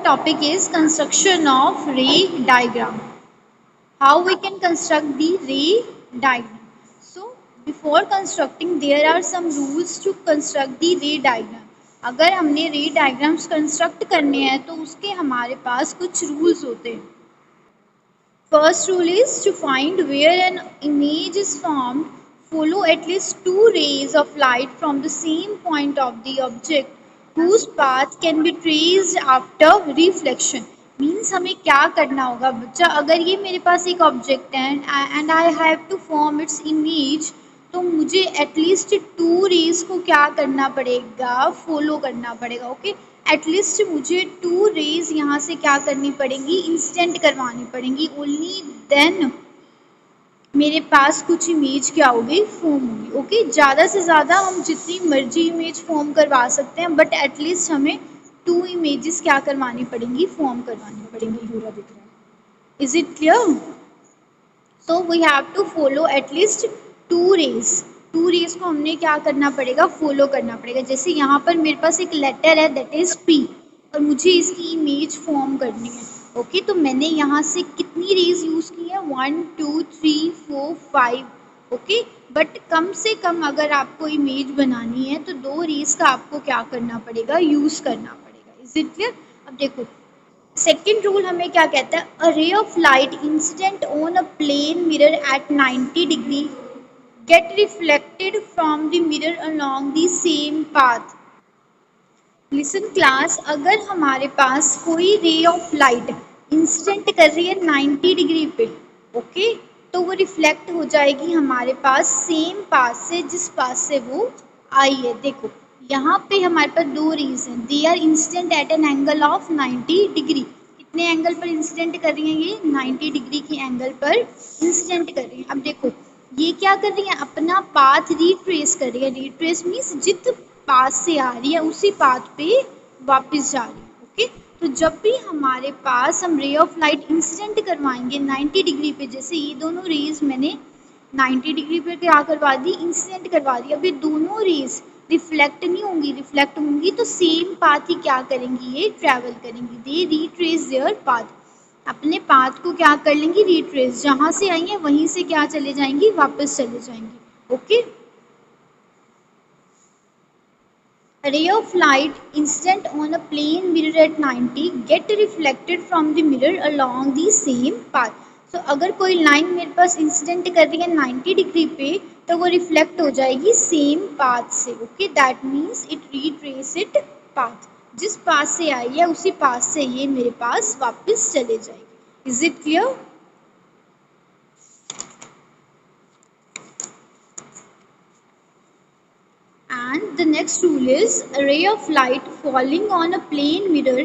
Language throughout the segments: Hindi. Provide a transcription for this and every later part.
topic is construction of ray diagram. How we can construct the ray diagram. So before constructing there are some rules to construct the ray diagram. अगर हमने रे डायग्राम्स कंस्ट्रक्ट करने हैं तो उसके हमारे पास कुछ रूल्स होते हैं. First rule is to find where an image is formed, follow at least two rays of light from the same point of the object whose path can be traced after reflection. Means हमें क्या करना होगा बच्चा, अगर ये मेरे पास एक ऑब्जेक्ट है and I have to form its image, तो मुझे एटलीस्ट टू रेज को क्या करना पड़ेगा, फॉलो करना पड़ेगा. ओके, एटलीस्ट मुझे टू रेज यहाँ से क्या करनी पड़ेंगी, इंसिडेंट करवानी पड़ेंगी. ओनली देन मेरे पास कुछ इमेज क्या होगी, फॉर्म होगी. ओके, ज़्यादा से ज़्यादा हम जितनी मर्जी इमेज फॉर्म करवा सकते हैं, बट एटलीस्ट हमें टू इमेजेस क्या करवानी पड़ेंगी, फॉर्म करवानी पड़ेंगी. पूरा दिख रहा है. Is it clear? So we have to follow at least two rays. Two rays को हमने क्या करना पड़ेगा, फॉलो करना पड़ेगा. जैसे यहाँ पर मेरे पास एक लेटर है दैट इज पी, और मुझे इसकी इमेज फॉर्म करनी है. ओके, तो मैंने यहाँ से कितनी रेज यूज़ की है, 1 2 3 4 5. ओके, बट कम से कम अगर आपको इमेज बनानी है तो दो रेज का आपको क्या करना पड़ेगा, यूज़ करना पड़ेगा. Is it clear? अब देखो सेकेंड रूल हमें क्या कहता है, a ray of light incident on a plane mirror at 90 degree get reflected from the mirror along the same path. Listen class, अगर हमारे पास कोई रे ऑफ लाइट इंसिडेंट कर रही है 90 डिग्री पे, ओके, तो वो रिफ्लेक्ट हो जाएगी हमारे पास सेम पाथ से जिस पाथ से वो आई है. देखो यहाँ पे हमारे पास दो रेज हैं, they are incident at an angle of 90 degree. कितने एंगल पर इंसिडेंट कर रही हैं, ये 90 डिग्री की एंगल पर इंसिडेंट कर रही हैं. अब देखो ये क्या कर रही है, अपना पाथ रिट्रेस कर रही है. रिट्रेस मीन्स जित पाथ से आ रही है उसी पाथ पे वापस जा रही है. ओके, तो जब भी हमारे पास हम रे ऑफ लाइट इंसिडेंट करवाएंगे 90 डिग्री पे, जैसे ये दोनों रेज मैंने 90 डिग्री पे क्या करवा दी, इंसिडेंट करवा दी. अब ये दोनों रेज रिफ्लेक्ट नहीं होंगी, रिफ्लेक्ट होंगी तो सेम पाथ ही क्या करेंगी, ये ट्रैवल करेंगी. दे रिट्रेस देयर पाथ, अपने पाथ को क्या कर लेंगी, रिट्रेस, जहाँ से आई है वहीं से क्या चले जाएंगी, वापस चले जाएंगी. Okay, ray of light incident on a plane mirror at 90 get reflected from the mirror along the same path. So अगर कोई लाइन मेरे पास इंसिडेंट कर रही है 90 डिग्री पे, तो वो रिफ्लेक्ट हो जाएगी सेम पाथ से. Okay, that means it retrace it path, जिस पाथ से आई है उसी पाथ से ये मेरे पास वापस चले जाएगी. Is it clear? And the next rule is a ray of light falling on a plane mirror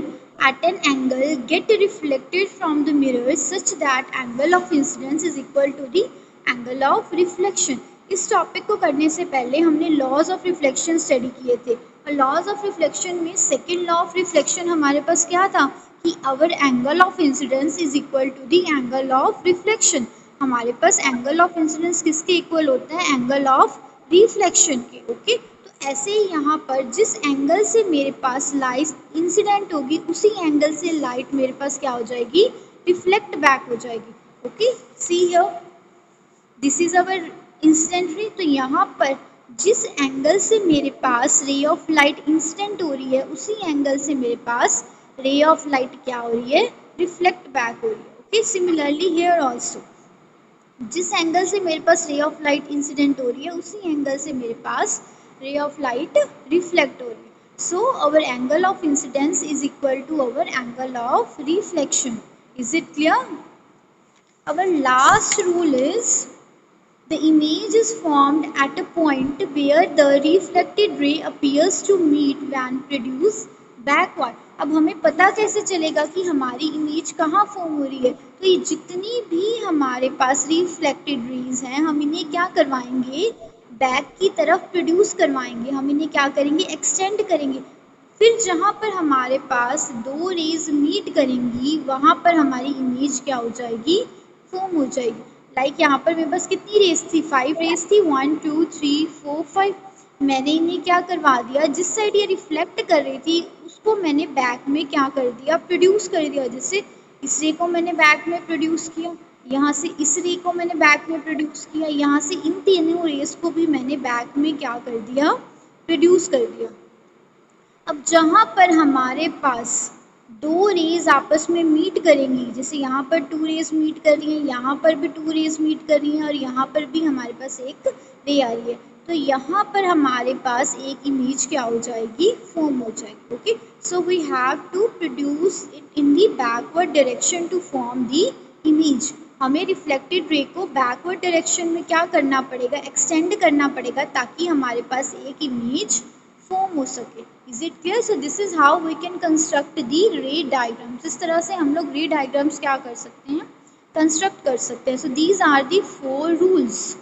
at an angle get reflected from the mirror such that angle of incidence is equal to the angle of reflection. इस टॉपिक को करने से पहले हमने लॉज ऑफ रिफ्लेक्शन स्टडी किए थे, और लॉज ऑफ रिफ्लेक्शन में सेकेंड लॉ ऑफ रिफ्लेक्शन हमारे पास क्या था कि our angle of incidence is equal to the angle of reflection. हमारे पास एंगल ऑफ इंसिडेंस किसके इक्वल होता है, एंगल ऑफ रिफ्लेक्शन के. ओके, तो ऐसे ही यहाँ पर जिस एंगल से मेरे पास लाइट इंसिडेंट होगी उसी एंगल से लाइट मेरे पास क्या हो जाएगी, रिफ्लेक्ट बैक हो जाएगी. Okay, see here, this is our incident ray. तो यहाँ पर जिस एंगल से मेरे पास रे ऑफ लाइट इंसिडेंट हो रही है उसी एंगल से मेरे पास रे ऑफ लाइट क्या हो रही है, रिफ्लेक्ट बैक हो रही है. ओके, सिमिलरली हियर ऑल्सो जिस एंगल से मेरे पास रे ऑफ लाइट इंसिडेंट हो रही है उसी एंगल से मेरे पास रे ऑफ लाइट रिफ्लेक्ट हो रही है. So our angle of incidence is equal to our angle of reflection. Is it clear? Our last rule is the image is formed at a point where the reflected ray appears to meet when produced backward. अब हमें पता कैसे चलेगा कि हमारी इमेज कहाँ फॉर्म हो रही है, तो ये जितनी भी हमारे पास रिफ्लेक्टेड रेज हैं हम इन्हें क्या करवाएंगे, बैक की तरफ प्रोड्यूस करवाएंगे. हम इन्हें क्या करेंगे, एक्सटेंड करेंगे. फिर जहाँ पर हमारे पास दो रेज मीट करेंगी वहाँ पर हमारी इमेज क्या हो जाएगी, फॉर्म हो जाएगी. लाइक यहाँ पर मेरे पास कितनी रेस थी, 5 रेस थी, 1 2 3 4 5. मैंने इन्हें क्या करवा दिया, जिस साइड ये रिफ्लेक्ट कर रही थी उस उसको मैंने बैक में क्या कर दिया, प्रोड्यूस कर दिया। जैसे इस रे को मैंने बैक में प्रोड्यूस किया, यहाँ से इस रे को मैंने बैक में प्रोड्यूस किया, यहाँ से इन तीनों रेस को भी मैंने बैक में क्या कर दिया, प्रोड्यूस कर दिया। अब जहाँ पर हमारे पास दो रेज आपस में मीट करेंगी, जैसे यहाँ पर टू रेज मीट कर रही हैं, यहाँ पर भी टू रेज मीट कर रही हैं और यहाँ पर भी हमारे पास एक रे आ रही है, तो यहाँ पर हमारे पास एक इमेज क्या हो जाएगी, फॉर्म हो जाएगी। Okay, so we have to produce it in the backward direction to form the image. हमें रिफ्लेक्टेड रे को बैकवर्ड डायरेक्शन में क्या करना पड़ेगा, एक्सटेंड करना पड़ेगा, ताकि हमारे पास एक इमेज फॉर्म हो सके। Is it clear? So this is how we can construct the ray diagrams. इस तरह से हम लोग रे डायग्राम्स क्या कर सकते हैं, कंस्ट्रक्ट कर सकते हैं। So these are the 4 rules.